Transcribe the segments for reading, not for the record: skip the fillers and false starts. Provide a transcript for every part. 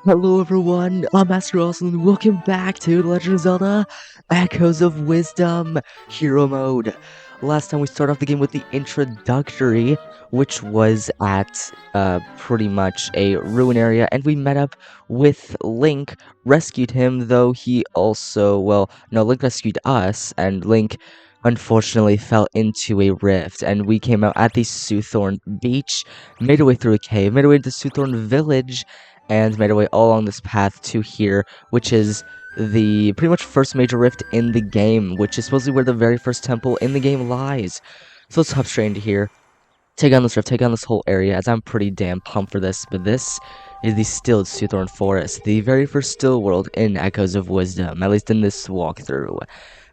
Hello everyone, I'm Master Awesome and welcome back to The Legend of Zelda Echoes of Wisdom Hero Mode. Last time we started off the game with the introductory, which was at pretty much a ruin area, and we met up with Link, rescued him, though he also, well, no, Link rescued us, and Link unfortunately fell into a rift, and we came out at the Suthorn beach, made our way through a cave, made our way to Suthorn village, and made our way all along this path to here, which is the pretty much first major rift in the game, which is supposedly where the very first temple in the game lies. So let's hop straight into here, take on this rift, take on this whole area, as I'm pretty damn pumped for this, but this is the Stilled Suthorn Forest, the very first still world in Echoes of Wisdom, at least in this walkthrough.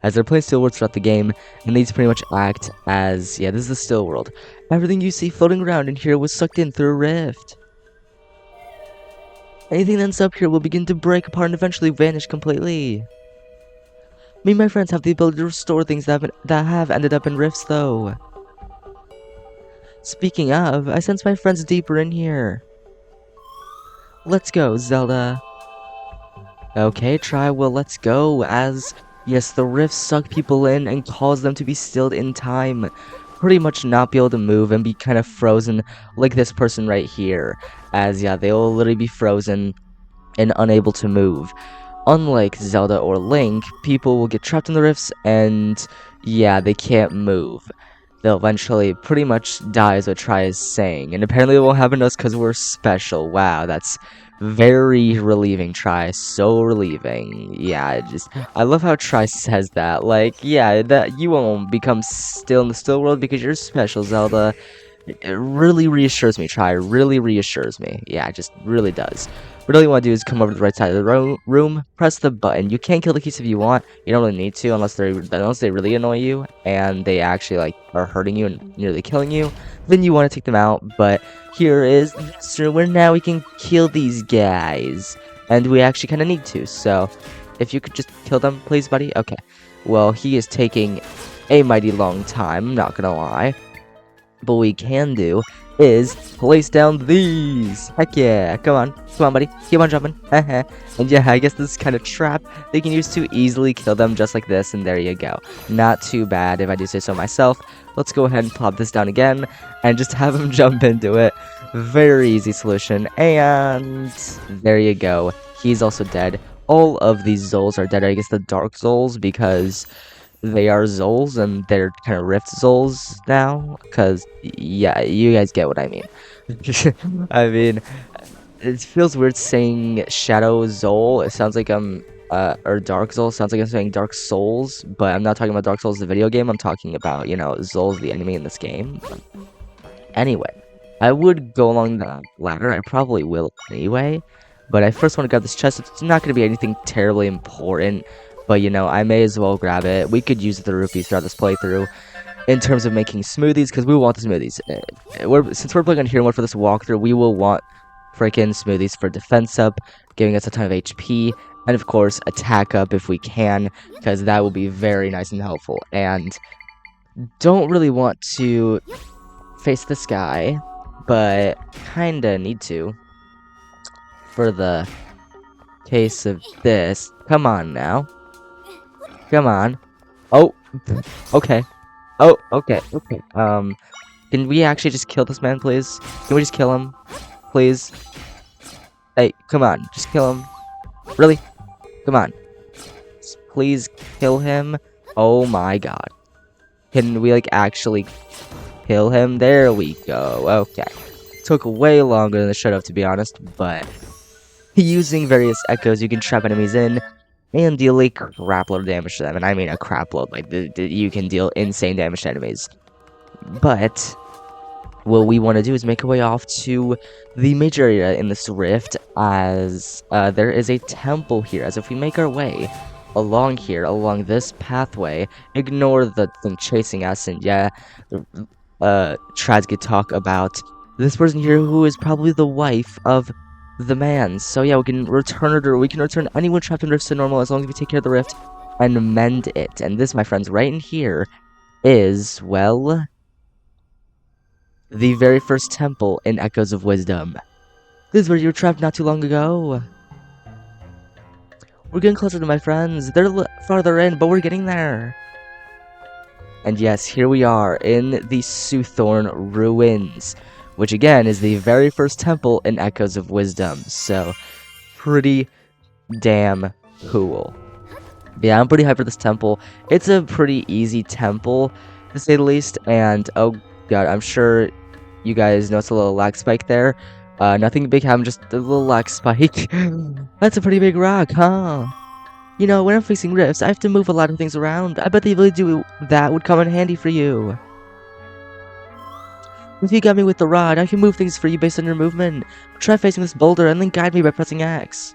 As they're playing still worlds throughout the game, and these pretty much act as, yeah, this is the still world. Everything you see floating around in here was sucked in through a rift. Anything that's up here will begin to break apart and eventually vanish completely. Me and my friends have the ability to restore things that have ended up in rifts, though. Speaking of, I sense my friends deeper in here. Let's go, Zelda. Okay, well, let's go, as, yes, the rifts suck people in and cause them to be stilled in time. Pretty much not be able to move and be kind of frozen like this person right here. As, yeah, they'll literally be frozen and unable to move. Unlike Zelda or Link, people will get trapped in the rifts and, yeah, they can't move. They'll eventually pretty much die, is what Tri is saying. And apparently it won't happen to us because we're special. Wow, that's very relieving, Tri. So relieving. Yeah, I love how Tri says that. Like, yeah, that you won't become still in the still world because you're special, Zelda. It really reassures me, Tri. Really reassures me. Yeah, it just really does. What all you want to do is come over to the right side of the room, press the button. You can kill the keys if you want. You don't really need to unless they really annoy you and they actually like are hurting you and nearly killing you. Then you want to take them out. But here is this room where now we can kill these guys, and we actually kind of need to. So if you could just kill them, please, buddy. Okay. Well, he is taking a mighty long time. I'm not gonna lie. But what we can do is place down these. Heck yeah, come on buddy, keep on jumping. And yeah, I guess this is kind of trap they can use to easily kill them just like this, and there you go. Not too bad if I do say so myself. Let's go ahead and plop this down again and just have him jump into it. Very easy solution, and there you go. He's also dead. All of these Zols are dead, I guess the Dark Zols, because they are Zols and they're kind of Rift Zols now, because, yeah, you guys get what I mean. I mean, it feels weird saying Shadow Zol. It sounds like or Dark Zol. Sounds like I'm saying Dark Souls, but I'm not talking about Dark Souls, the video game. I'm talking about, you know, Zol's the enemy in this game. Anyway, I would go along the ladder. I probably will anyway, but I first want to grab this chest. It's not going to be anything terribly important, but, you know, I may as well grab it. We could use the rupees throughout this playthrough in terms of making smoothies, because we want the smoothies. Since we're playing on Hero Mode for this walkthrough, we will want freaking smoothies for defense up, giving us a ton of HP, and of course, attack up if we can, because that will be very nice and helpful. And don't really want to face this guy, but kinda need to for the case of this. Come on now. Come on. Oh, okay. Oh, okay. Can we actually just kill this man, please? Can we just kill him? Please? Hey, come on. Just kill him. Really? Come on. Please kill him. Oh my god. Can we, like, actually kill him? There we go. Okay. Took way longer than it should have, to be honest, but using various echoes, you can trap enemies in and deal a crapload of damage to them. And I mean a crapload. Like, you can deal insane damage to enemies. But what we want to do is make our way off to the major area in this rift, as there is a temple here. As if we make our way along here, along this pathway, ignore the thing chasing us, and yeah, Traz could talk about this person here who is probably the wife of the man. So yeah, we can return it, or we can return anyone trapped in rifts to normal as long as we take care of the rift and mend it. And this, my friends, right in here is, well, the very first temple in Echoes of Wisdom. This is where you were trapped not too long ago. We're getting closer to my friends. They're farther in, but we're getting there. And yes, here we are in the Suthorn ruins, which again is the very first temple in Echoes of Wisdom. So, pretty damn cool. But yeah, I'm pretty hyped for this temple. It's a pretty easy temple, to say the least, and oh god, I'm sure you guys noticed a little lag spike there. Nothing big happened, just a little lag spike. That's a pretty big rock, huh? You know, when I'm fixing rifts, I have to move a lot of things around. I bet the ability to do that would come in handy for you. If you got me with the rod, I can move things for you based on your movement. Try facing this boulder and then guide me by pressing X.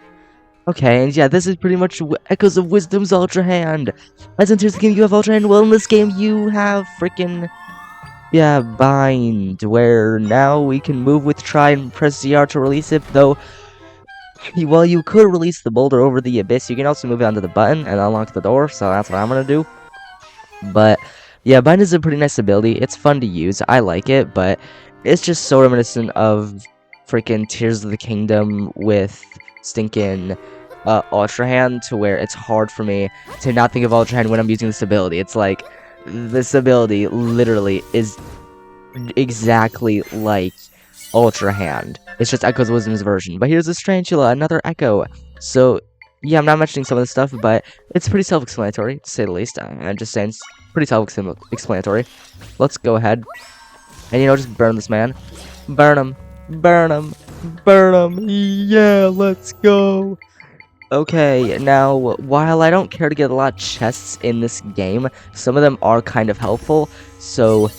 Okay, and yeah, this is pretty much Echoes of Wisdom's Ultra Hand. As in Tears of the Kingdom, you have Ultra Hand, well, in this game, you have freaking, yeah, Bind, where now we can move with Try and press ZR to release it, though, well, you could release the boulder over the abyss, you can also move it onto the button and unlock the door, so that's what I'm gonna do. But, yeah, Bind is a pretty nice ability, it's fun to use, I like it, but it's just so reminiscent of freaking Tears of the Kingdom with stinking Ultra Hand, to where it's hard for me to not think of Ultra Hand when I'm using this ability. It's like, this ability literally is exactly like Ultra Hand. It's just Echo's Wisdom's version. But here's a Strangula, another Echo. So, yeah, I'm not mentioning some of this stuff, but it's pretty self-explanatory, to say the least. I'm just saying it's pretty self-explanatory. Let's go ahead and, you know, just burn this man. Burn him. Burn him. Burn him. Yeah, let's go. Okay, now, while I don't care to get a lot of chests in this game, some of them are kind of helpful, so,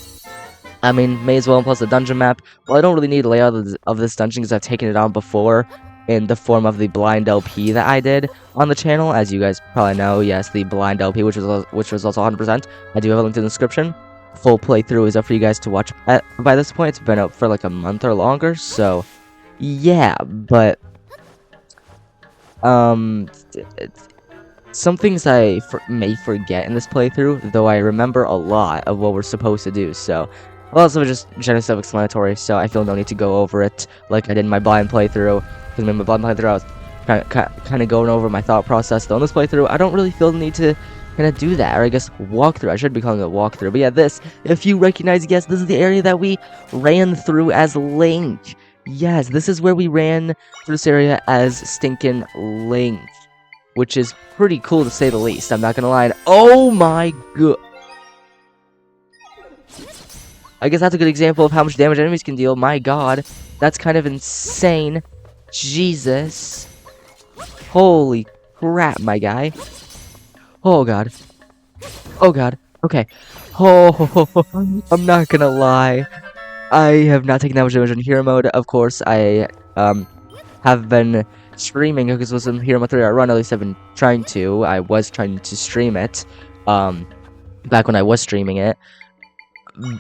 I mean, may as well, plus the dungeon map. Well, I don't really need a layout of this dungeon because I've taken it on before in the form of the blind LP that I did on the channel, as you guys probably know. Yes, the blind LP, which was also 100%. I do have a link in the description. Full playthrough is up for you guys to watch by this point. It's been out for like a month or longer, so yeah, but some things I may forget in this playthrough, though I remember a lot of what we're supposed to do, so well, also just generally self-explanatory, so I feel no need to go over it like I did in my blind playthrough, because in my blind playthrough I was kind of going over my thought process, though in this playthrough I don't really feel the need to kind of do that, or I guess walkthrough. I should be calling it walkthrough, but yeah, this, if you recognize, yes, this is the area that we ran through as Link. Yes, this is where we ran through this area as stinking Link, which is pretty cool to say the least, I'm not gonna lie. Oh my god. I guess that's a good example of how much damage enemies can deal. My god, that's kind of insane. Jesus. Holy crap, my guy. Oh god. Oh god. Okay. Oh, I'm not gonna lie. I have not taken that much damage in hero mode. Of course, I have been streaming because it was in hero mode 3-hour run. At least I've been trying to. I was trying to stream it. Back when I was streaming it.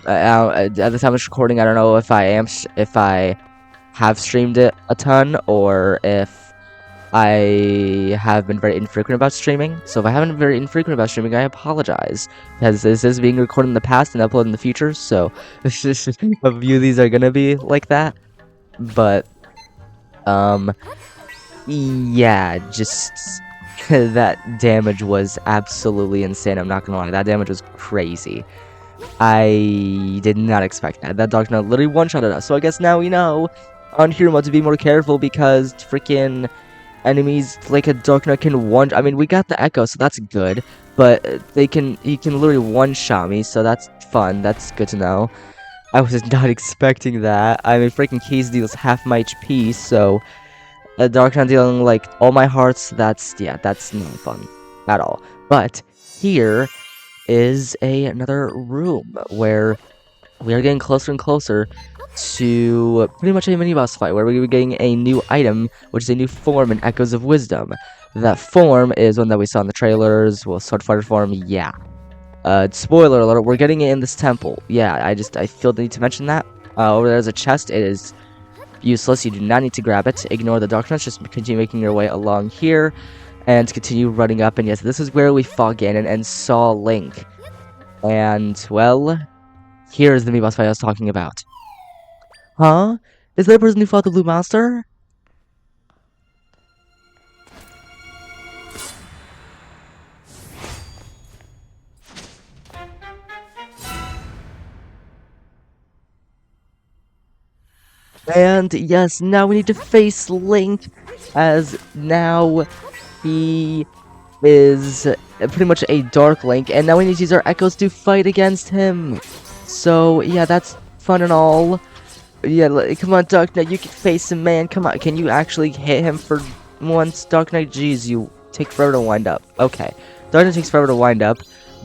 At the time of this recording, I don't know if I have streamed it a ton or if I have been very infrequent about streaming. So if I haven't been very infrequent about streaming, I apologize, because this is being recorded in the past and uploaded in the future, so a few of these are gonna be like that. But yeah, just that damage was absolutely insane. I'm not gonna lie, that damage was crazy. I did not expect that. That Darknut literally one-shotted us, so I guess now we know on hero mode to be more careful, because freaking enemies like a Darknut can I mean, we got the Echo, so that's good, but he can literally one-shot me, so that's fun. That's good to know. I was not expecting that. I mean, freaking Keys deals half my HP, so a Darknut dealing like all my hearts, that's not fun at all. But here is another room where we are getting closer and closer to pretty much a mini-boss fight, where we're getting a new item, which is a new form in Echoes of Wisdom. That form is one that we saw in the trailers, well, Sword Fighter form, yeah. Spoiler alert, we're getting it in this temple. Yeah, I feel the need to mention that. Over there's a chest, it is useless, you do not need to grab it. Ignore the darkness, just continue making your way along here, and continue running up, and yes, this is where we fought Ganon and saw Link. And, well, here's the mini-boss fight I was talking about. Huh? Is that a person who fought the blue monster? And yes, now we need to face Link, as now he is pretty much a Dark Link, and now we need to use our Echoes to fight against him. So yeah, that's fun and all. Yeah, come on, Dark Knight, you can face him, man. Come on, can you actually hit him for once? Dark Knight, jeez, you take forever to wind up. Okay, Dark Knight takes forever to wind up,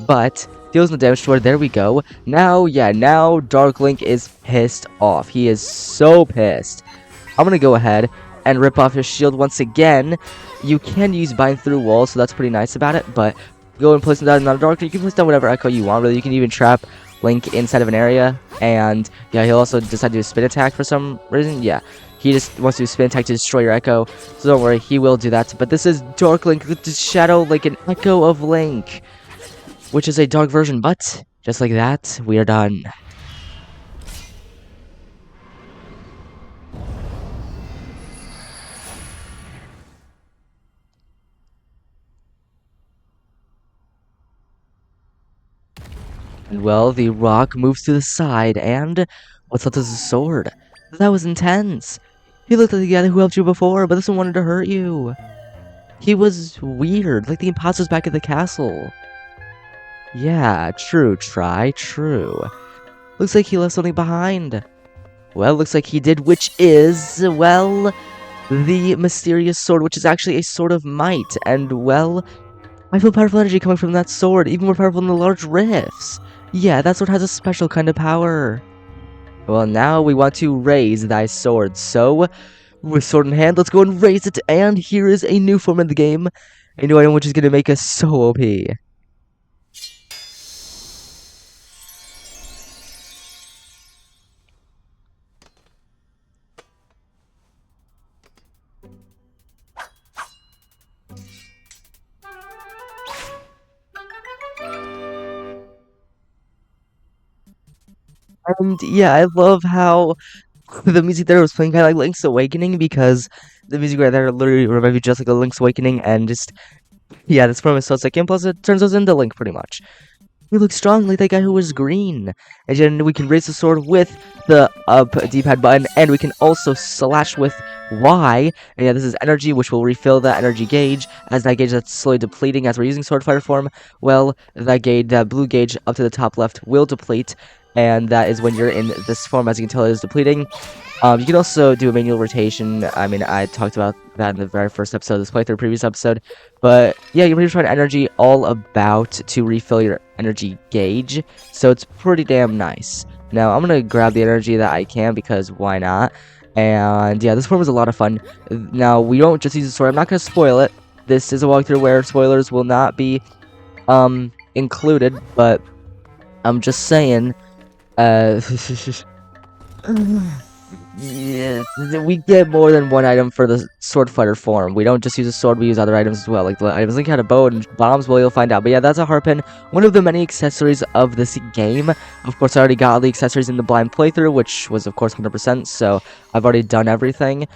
but deals no damage to her. There we go. Now, yeah, now Dark Link is pissed off. He is so pissed. I'm gonna go ahead and rip off his shield once again. You can use Bind Through Walls, so that's pretty nice about it, but go and place him down in the dark. You can place down whatever echo you want, really. You can even trap Link inside of an area, and yeah, he'll also decide to do a spin attack for some reason. Yeah, he just wants to do a spin attack to destroy your echo, so don't worry, he will do that. But this is Dark Link, the shadow like an echo of Link, which is a dark version, but just like that, we are done. And well, the rock moves to the side, and what's left is a sword. That was intense. He looked like the guy who helped you before, but this one wanted to hurt you. He was weird, like the imposters back at the castle. Yeah, true, true. Looks like he left something behind. Well, looks like he did, which is, well, the mysterious sword, which is actually a sword of might. And, well, I feel powerful energy coming from that sword, even more powerful than the large rifts. Yeah, that sword has a special kind of power. Well, now we want to raise thy sword, so, with sword in hand, let's go and raise it, and here is a new form in the game, a new item which is going to make us so OP. And yeah, I love how the music there was playing kind of like Link's Awakening, because the music right there literally reminds me just like a Link's Awakening, and just, yeah, this form is so sick, and plus it turns us into Link pretty much. We look strong like that guy who was green. And then we can raise the sword with the up D-pad button, and we can also slash with Y. And yeah, this is energy, which will refill that energy gauge. As that gauge that's slowly depleting as we're using sword fighter form, well, that gauge, that blue gauge up to the top left will deplete. And that is when you're in this form, as you can tell, it is depleting. You can also do a manual rotation. I mean, I talked about that in the very first episode of this playthrough, previous episode. But yeah, you're pretty much energy all about to refill your energy gauge. So it's pretty damn nice. Now, I'm going to grab the energy that I can, because why not? And yeah, this form was a lot of fun. Now, we don't just use the sword. I'm not going to spoil it. This is a walkthrough where spoilers will not be included. But I'm just saying... yeah, we get more than one item for the sword fighter form. We don't just use a sword, we use other items as well. Like the items Link had a bow and bombs, well, you'll find out. But yeah, that's a harpin, one of the many accessories of this game. Of course, I already got all the accessories in the blind playthrough, which was, of course, 100%, so I've already done everything.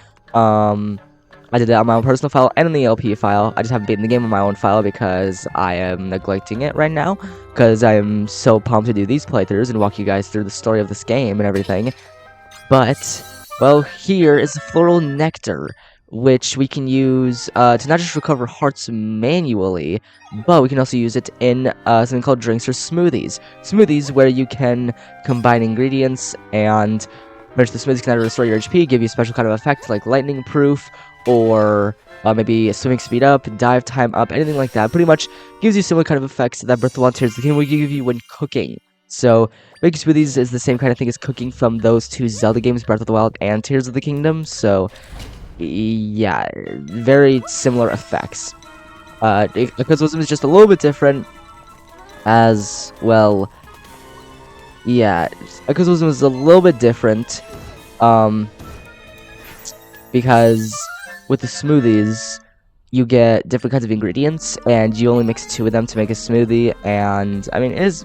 I did it on my own personal file and in the LP file. I just haven't beaten the game on my own file because I am neglecting it right now, because I am so pumped to do these playthroughs and walk you guys through the story of this game and everything. But, well, here is the Floral Nectar, which we can use to not just recover hearts manually, but we can also use it in something called drinks or smoothies. Smoothies where you can combine ingredients, and the smoothies can either restore your HP, give you a special kind of effect like lightning proof, or maybe swimming speed up, dive time up, anything like that. Pretty much gives you similar kind of effects that Breath of the Wild Tears of the Kingdom will give you when cooking. So, making smoothies is the same kind of thing as cooking from those two Zelda games, Breath of the Wild and Tears of the Kingdom, so, yeah, very similar effects. Echo's Wisdom is just a little bit different, as, well, yeah, Echo's Wisdom is a little bit different, because with the smoothies, you get different kinds of ingredients, and you only mix 2 of them to make a smoothie, and, I mean, it's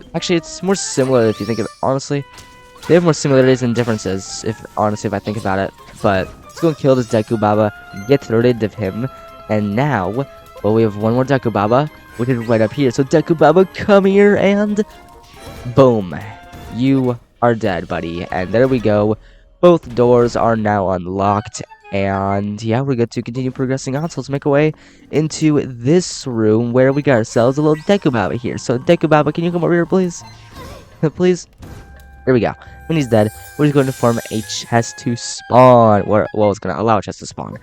more similar if you think of it, honestly. They have more similarities than differences, if I think about it. But, let's go and kill this Deku Baba, get rid of him, and now, well, we have one more Deku Baba, which is right up here. So, Deku Baba, come here, and boom. You are dead, buddy. And there we go. Both doors are now unlocked, and yeah, we're good to continue progressing on. So let's make our way into this room where we got ourselves a little Dekubaba here. So Dekubaba, can you come over here, please? Please? There we go. When he's dead, we're just going to form a chest to spawn. Well, it's going to allow a chest to spawn.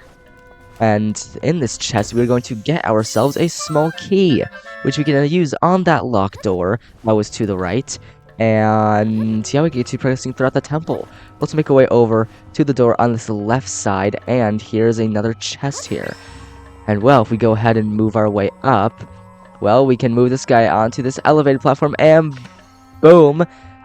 And in this chest, we're going to get ourselves a small key, which we can use on that locked door that was to the right. And yeah, we can keep progressing throughout the temple. Let's make our way over to the door on this left side, and here's another chest here. And well, if we go ahead and move our way up, well, we can move this guy onto this elevated platform, and boom,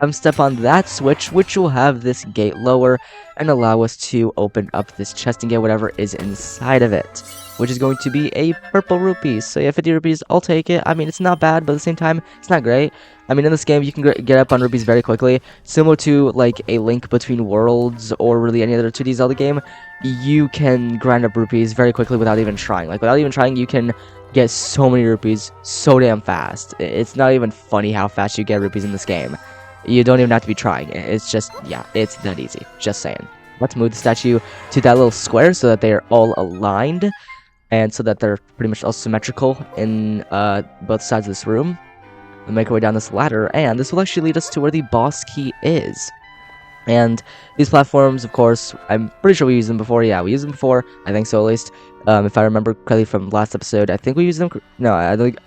step on that switch, which will have this gate lower and allow us to open up this chest and get whatever is inside of it, which is going to be a purple rupee. So yeah, 50 rupees, I'll take it. I mean, it's not bad, but at the same time, it's not great. I mean, in this game, you can get up on rupees very quickly, similar to like a Link Between Worlds or really any other 2D Zelda game. You can grind up rupees very quickly without even trying. Like, without even trying, you can get so many rupees so damn fast. It's not even funny how fast you get rupees in this game. You don't even have to be trying. It's just, yeah, it's that easy. Just saying. Let's move the statue to that little square so that they are all aligned, and so that they're pretty much all symmetrical in both sides of this room. We'll make our way down this ladder, and this will actually lead us to where the boss key is. And these platforms, of course, I'm pretty sure we used them before. Yeah, we used them before. I think so, at least. If I remember correctly from last episode, I think we used them. No, actually,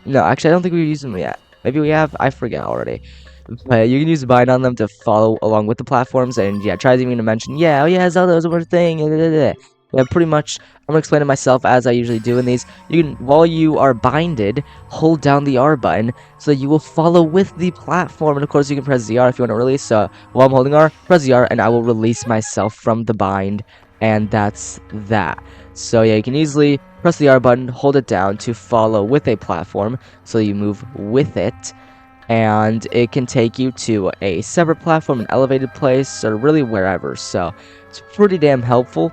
I don't think we used them yet. Maybe we have. I forget already. But you can use bind on them to follow along with the platforms, and yeah, tries even to mention, yeah, oh yeah, Zelda is a thing. Yeah, pretty much. I'm gonna explain it myself as I usually do in these. You can, while you are binded, hold down the R button so that you will follow with the platform, and of course you can press the R if you want to release. So while I'm holding R, press the R, and I will release myself from the bind, and that's that. So yeah, you can easily press the R button, hold it down to follow with a platform, so you move with it. And it can take you to a separate platform, an elevated place, or really wherever. So it's pretty damn helpful.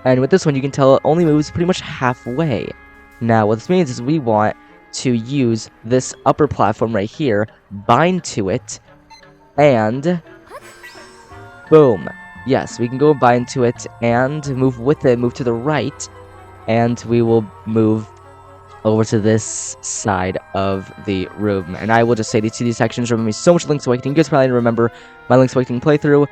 And with this one, you can tell it only moves pretty much halfway. Now, what this means is we want to use this upper platform right here, bind to it, and boom. Yes, we can go bind to it and move with it, move to the right, and we will move over to this side of the room. And I will just say these 2D sections remind me so much of Link's Awakening. You guys probably remember my Link's Awakening playthrough.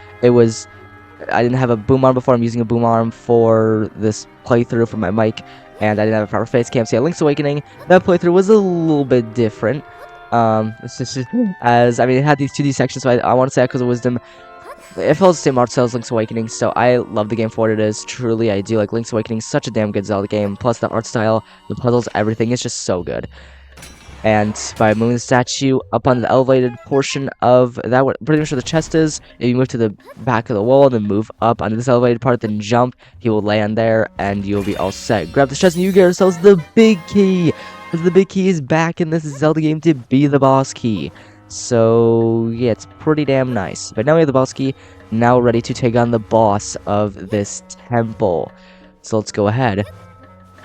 I didn't have a boom arm before. I'm using a boom arm for this playthrough for my mic, and I didn't have a proper face cam. So yeah, Link's Awakening, that playthrough was a little bit different. It's just as, I mean, it had these 2D sections, so I want to say Echoes of Wisdom, it follows the same art style as Link's Awakening, so I love the game for what it is. Truly, I do. Like, Link's Awakening is such a damn good Zelda game. Plus, the art style, the puzzles, everything is just so good. And by moving the statue up on the elevated portion of that, pretty much where the chest is, if you move to the back of the wall, then move up onto this elevated part, then jump, he will land there, and you'll be all set. Grab the chest, and you get yourselves the big key! Because the big key is back in this Zelda game to be the boss key. So, yeah, it's pretty damn nice. But now we have the boss key, now ready to take on the boss of this temple. So let's go ahead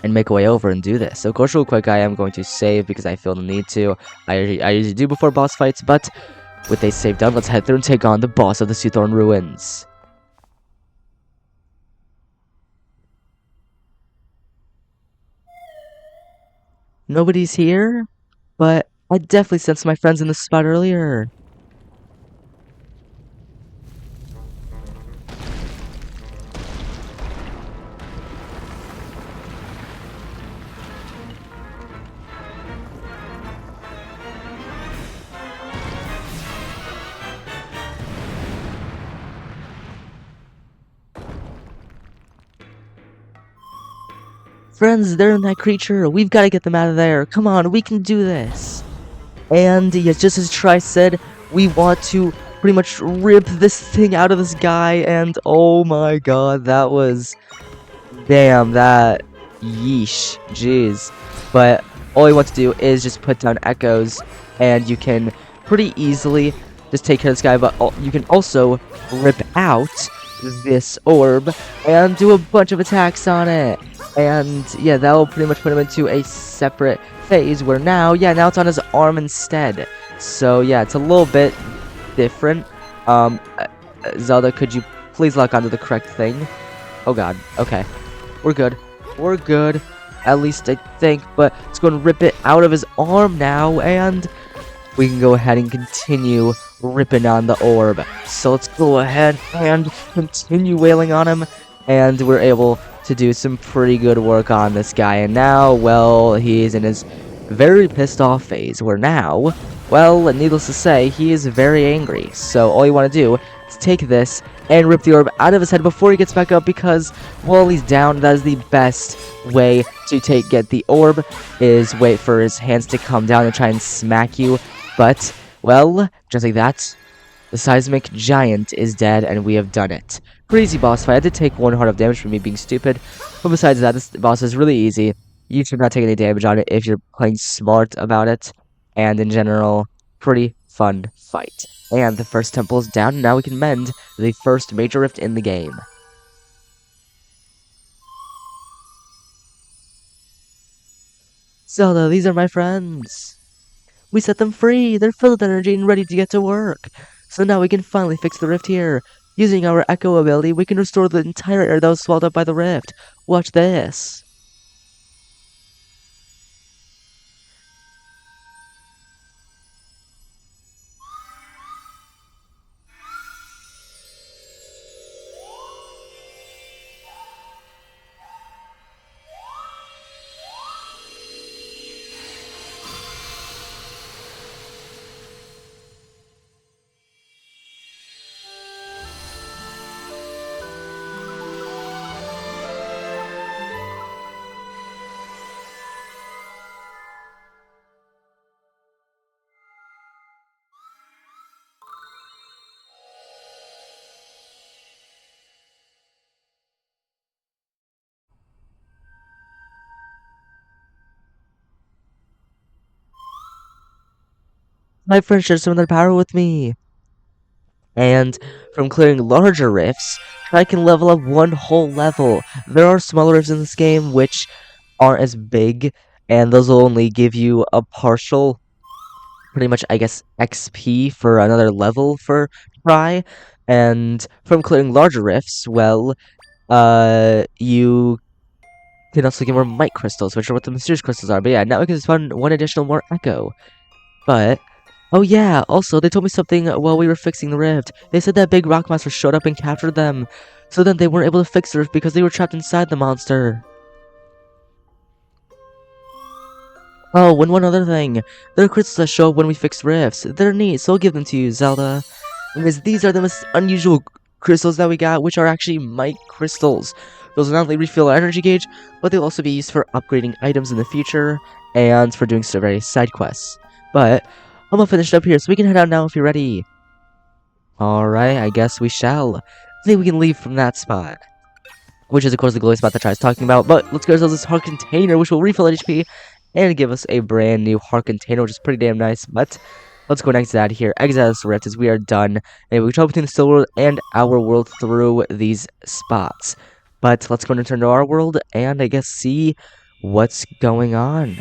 and make our way over and do this. So, of course, real quick, I am going to save because I feel the need to. I usually do before boss fights, but with a save done, let's head through and take on the boss of the Suthorn Ruins. Nobody's here, but I definitely sensed my friends in this spot earlier. Friends, they're in that creature. We've got to get them out of there. Come on, we can do this. And yeah, just as Tri said, we want to pretty much rip this thing out of this guy. And oh my god, that was... damn, that... yeesh. Jeez. But all you want to do is just put down echoes, and you can pretty easily just take care of this guy. But you can also rip out this orb and do a bunch of attacks on it. And yeah, that will pretty much put him into a separate phase where now it's on his arm instead. So yeah, it's a little bit different. Zelda, could you Please lock onto the correct thing. Oh god, okay. We're good. We're good. At least I think, but let's go and rip it out of his arm now, and we can go ahead and continue ripping on the orb. So let's go ahead and continue wailing on him, and we're able to do some pretty good work on this guy. And now, well, he's in his very pissed off phase, where now, well, needless to say, he is very angry. So all you want to do is take this and rip the orb out of his head before he gets back up, because while he's down, that is the best way to get the orb, is wait for his hands to come down and try and smack you. But, well, just like that, the seismic giant is dead, and we have done it. Pretty easy boss fight. I did take 1 heart of damage from me being stupid, but besides that, this boss is really easy. You should not take any damage on it if you're playing smart about it, and in general, pretty fun fight. And the first temple is down, and now we can mend the first major rift in the game. Zelda, these are my friends. We set them free. They're filled with energy and ready to get to work. So now we can finally fix the rift here. Using our echo ability, we can restore the entire air that was swallowed up by the rift. Watch this. My friends share some of their power with me. And from clearing larger rifts, I can level up 1 whole level. There are smaller rifts in this game which aren't as big, and those will only give you a partial, pretty much, I guess, XP for another level for try. And from clearing larger rifts, well, you can also get more might crystals, which are what the mysterious crystals are. But yeah, now we can just find 1 additional more echo. But, oh yeah, also, they told me something while we were fixing the rift. They said that big rock monster showed up and captured them. So then they weren't able to fix the rift because they were trapped inside the monster. Oh, and one other thing. There are crystals that show up when we fix rifts. They're neat, so I'll give them to you, Zelda. Because these are the most unusual crystals that we got, which are actually might crystals. Those will not only refill our energy gauge, but they'll also be used for upgrading items in the future, and for doing various side quests. But I'm gonna finish it up here, so we can head out now if you're ready. Alright, I guess we shall. I think we can leave from that spot. Which is, of course, the glowing spot that I was talking about. But let's get ourselves this heart container, which will refill HP and give us a brand new heart container, which is pretty damn nice. But let's go next to that here. Exit out of this rift as we are done. And we can travel between the still world and our world through these spots. But let's go and return to our world and, I guess, see what's going on.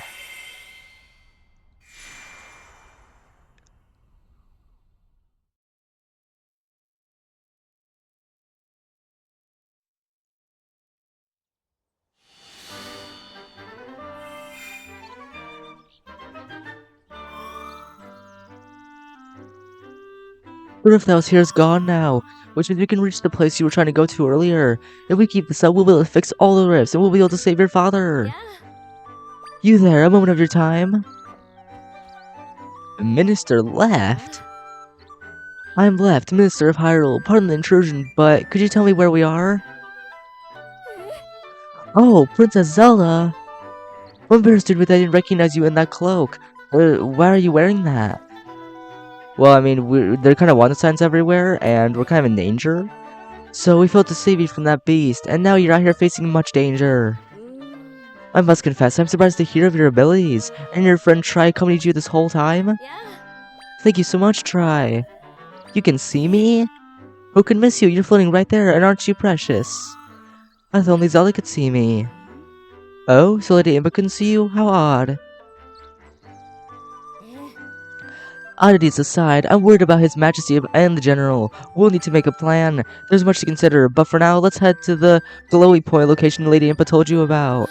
The rift that was here is gone now, which means we can reach the place you were trying to go to earlier. If we keep this up, we'll be able to fix all the rifts, and we'll be able to save your father. Yeah. You there, a moment of your time. The minister left? I'm left, Minister of Hyrule. Pardon the intrusion, but could you tell me where we are? Oh, Princess Zelda! I'm embarrassed that I didn't recognize you in that cloak. Why are you wearing that? Well, I mean, there are kind of wanted signs everywhere, and we're kind of in danger. So we failed to save you from that beast, and now you're out here facing much danger. I must confess, I'm surprised to hear of your abilities, and your friend Tri accompanied you this whole time? Yeah. Thank you so much, Tri. You can see me? Who can miss you? You're floating right there, and aren't you precious? I thought only Zelda could see me. Oh, so Lady Impa couldn't see you? How odd. Oddities aside, I'm worried about His Majesty and the General. We'll need to make a plan. There's much to consider, but for now, let's head to the glowy point location Lady Impa told you about.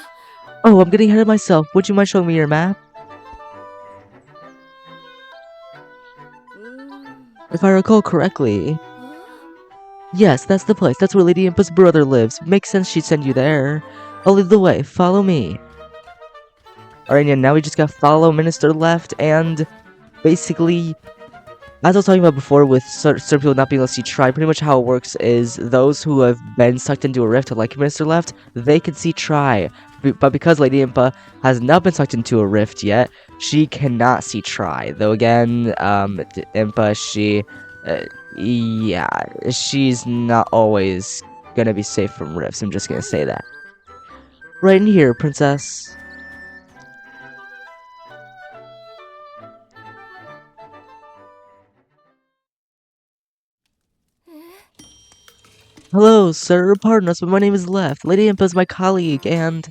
Oh, I'm getting ahead of myself. Would you mind showing me your map? If I recall correctly... Yes, that's the place. That's where Lady Impa's brother lives. Makes sense she'd send you there. I'll lead the way. Follow me. Alright, yeah, now we just gotta follow Minister Left, and basically, as I was talking about before with certain people not being able to see Tri, pretty much how it works is those who have been sucked into a rift, like Minister Left, they can see Tri. But because Lady Impa has not been sucked into a rift yet, she cannot see Tri. Though again, Impa, yeah, she's not always gonna be safe from rifts, I'm just gonna say that. Right in here, Princess. Hello, sir. Pardon us, but my name is Left. Lady Impa is my colleague, and...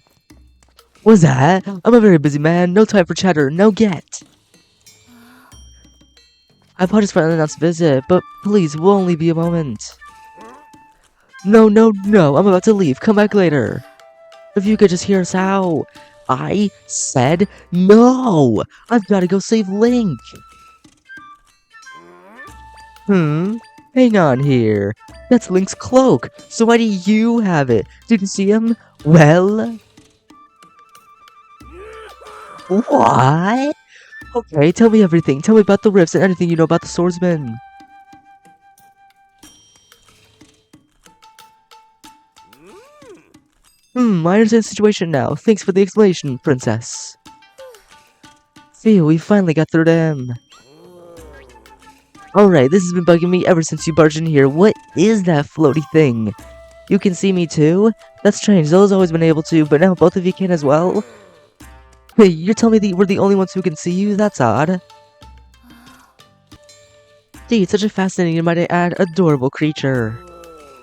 What's that? I'm a very busy man. No time for chatter. No get. I apologize for an unannounced visit, but please, we'll only be a moment. No, no, no. I'm about to leave. Come back later. If you could just hear us out. I said no. I've got to go save Link. Hang on here. That's Link's cloak. So why do you have it? Did you see him? Well... What? Okay, tell me everything. Tell me about the rifts and anything you know about the swordsman. I understand the situation now. Thanks for the explanation, Princess. Phew, we finally got through to him. Alright, this has been bugging me ever since you barged in here. What is that floaty thing? You can see me too? That's strange, Zelda's always been able to, but now both of you can as well? Hey, you're telling me that we're the only ones who can see you? That's odd. Indeed, such a fascinating and might I add, adorable creature.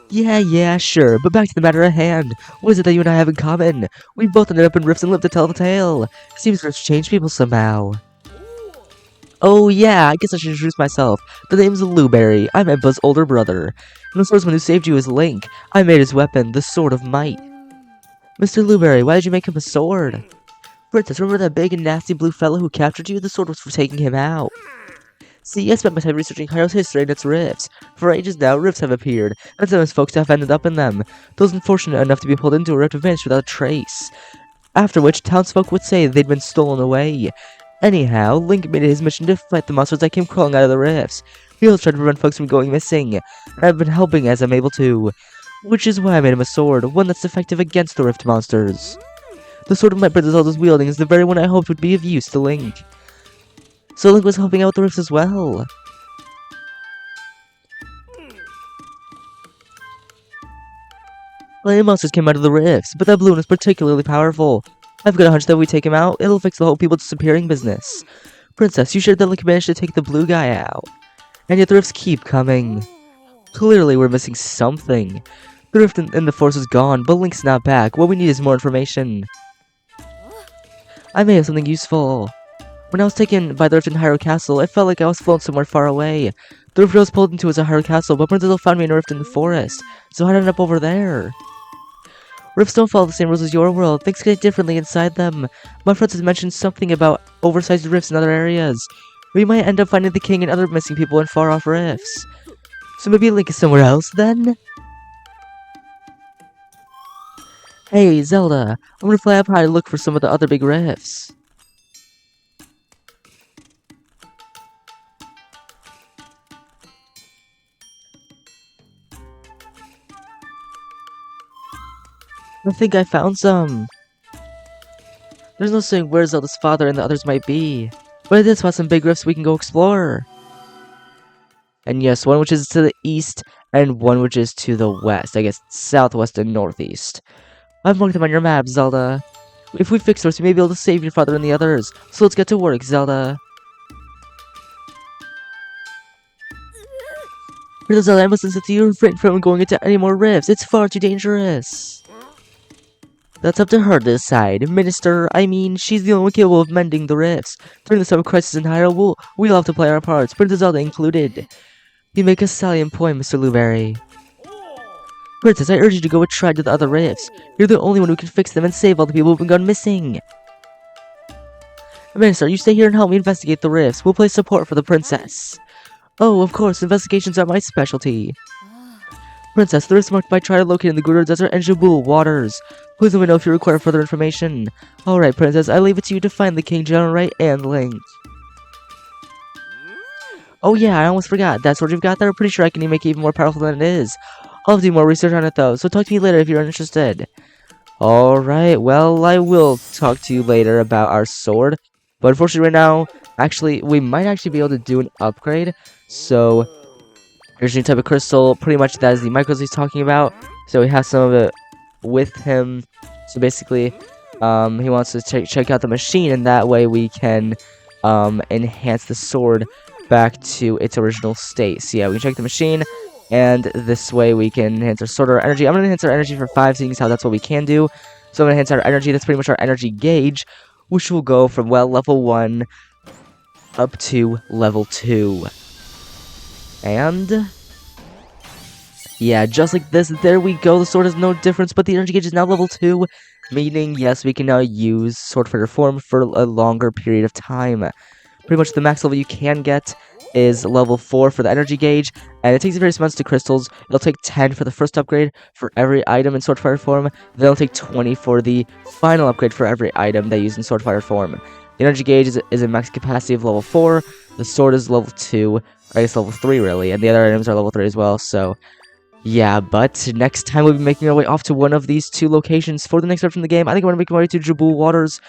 Yeah, sure, but back to the matter at hand. What is it that you and I have in common? We both ended up in rifts and lived to tell the tale. Seems rifts change people somehow. Oh yeah, I guess I should introduce myself. The name's Blueberry. I'm Impa's older brother. And the swordsman who saved you is Link. I made his weapon, the Sword of Might. Mr. Blueberry, why did you make him a sword? Princess, remember that big and nasty blue fellow who captured you? The sword was for taking him out. See, I spent my time researching Hyrule's history and its rifts. For ages now, rifts have appeared, and sometimes folks have ended up in them. Those unfortunate enough to be pulled into a rift have vanished without a trace. After which, townsfolk would say they'd been stolen away. Anyhow, Link made it his mission to fight the monsters that came crawling out of the rifts. He always tried to prevent folks from going missing, and I've been helping as I'm able to. Which is why I made him a sword, one that's effective against the rift monsters. The sword of might Princess Zelda's wielding is the very one I hoped would be of use to Link. So Link was helping out with the rifts as well. Plenty of monsters came out of the rifts, but that blue one is particularly powerful. I've got a hunch that if we take him out, it'll fix the whole people disappearing business. Princess, you shared that Link managed to take the blue guy out. And yet the rifts keep coming. Clearly we're missing something. The rift in the forest is gone, but Link's not back. What we need is more information. I may have something useful. When I was taken by the rift in Hyrule Castle, I felt like I was flown somewhere far away. The rift I was pulled into was a Hyrule Castle, but Princess Zelda found me in a rift in the forest, so I ended up over there. Rifts don't follow the same rules as your world. Things get differently inside them. My friends has mentioned something about oversized rifts in other areas. We might end up finding the king and other missing people in far-off rifts. So maybe Link is somewhere else, then? Hey, Zelda, I'm gonna fly up high to look for some of the other big rifts. I think I found some. There's no saying where Zelda's father and the others might be, but I did spot some big rifts we can go explore. And yes, one which is to the east, and one which is to the west. I guess southwest and northeast. I've marked them on your map, Zelda. If we fix those, we may be able to save your father and the others. So let's get to work, Zelda. Princess Zelda, I must insist that you refrain from going into any more rifts. It's far too dangerous. That's up to her to decide. Minister, I mean, she's the only one capable of mending the rifts. During this time of crisis in Hyrule, we'll have to play our parts, Princess Zelda included. You make a salient point, Mr. Luberry. Princess, I urge you to go and try to the other rifts. You're the only one who can fix them and save all the people who've gone missing. Minister, you stay here and help me investigate the rifts. We'll play support for the princess. Oh, of course, investigations are my specialty. Princess, the rifts marked by try to locate in the Gerudo Desert and Hyrule waters. Please let me know if you require further information. Alright, Princess, I leave it to you to find the King, General Right, and Link. Oh yeah, I almost forgot. That sword you've got there, I'm pretty sure I can make it even more powerful than it is. I'll have to do more research on it though, so talk to me later if you're interested. Alright, well, I will talk to you later about our sword. But unfortunately right now, actually, we might actually be able to do an upgrade. So, here's a new type of crystal. Pretty much that is the micros he's talking about. So we have some of it with him. So basically, he wants to check out the machine, and that way we can enhance the sword back to its original state. So yeah, we can check the machine, and this way we can enhance our sword or energy. I'm going to enhance our energy for 5, seeing as how that's what we can do. So I'm going to enhance our energy. That's pretty much our energy gauge, which will go from, well, level 1 up to level 2. And yeah, just like this, there we go. The sword has no difference, but the energy gauge is now level 2, meaning, yes, we can now use Sword Fighter form for a longer period of time. Pretty much the max level you can get is level 4 for the energy gauge, and it takes various amounts to crystals. It'll take 10 for the first upgrade for every item in Sword Fighter form, then it'll take 20 for the final upgrade for every item they use in Sword Fighter form. The energy gauge is a max capacity of level 4, the sword is level 2, I guess level 3 really, and the other items are level 3 as well, so yeah, but next time we'll be making our way off to one of these 2 locations for the next part from the game. I think I'm going to make my way to Hyrule Waters,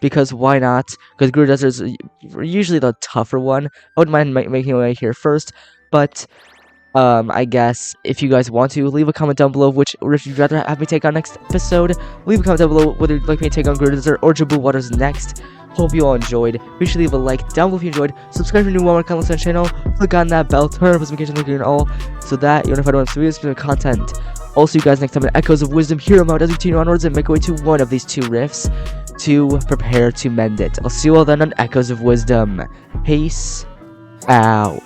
because why not? Because Gerudo Desert is usually the tougher one. I wouldn't mind making my way here first, but I guess if you guys want to, leave a comment down below which rift you'd rather have me take on next episode. Leave a comment down below whether you'd like me to take on Gerudo Desert or Hyrule Waters next. Hope you all enjoyed. Be sure to leave a like down below if you enjoyed. Subscribe if you're new on my channel. Click on that bell, turn on notifications like and all, so that you're notified when I'm doing content. Also, you guys, next time in Echoes of Wisdom Hero Mode as we continue onwards and make our way to one of these 2 rifts to prepare to mend it. I'll see you all then on Echoes of Wisdom. Peace out.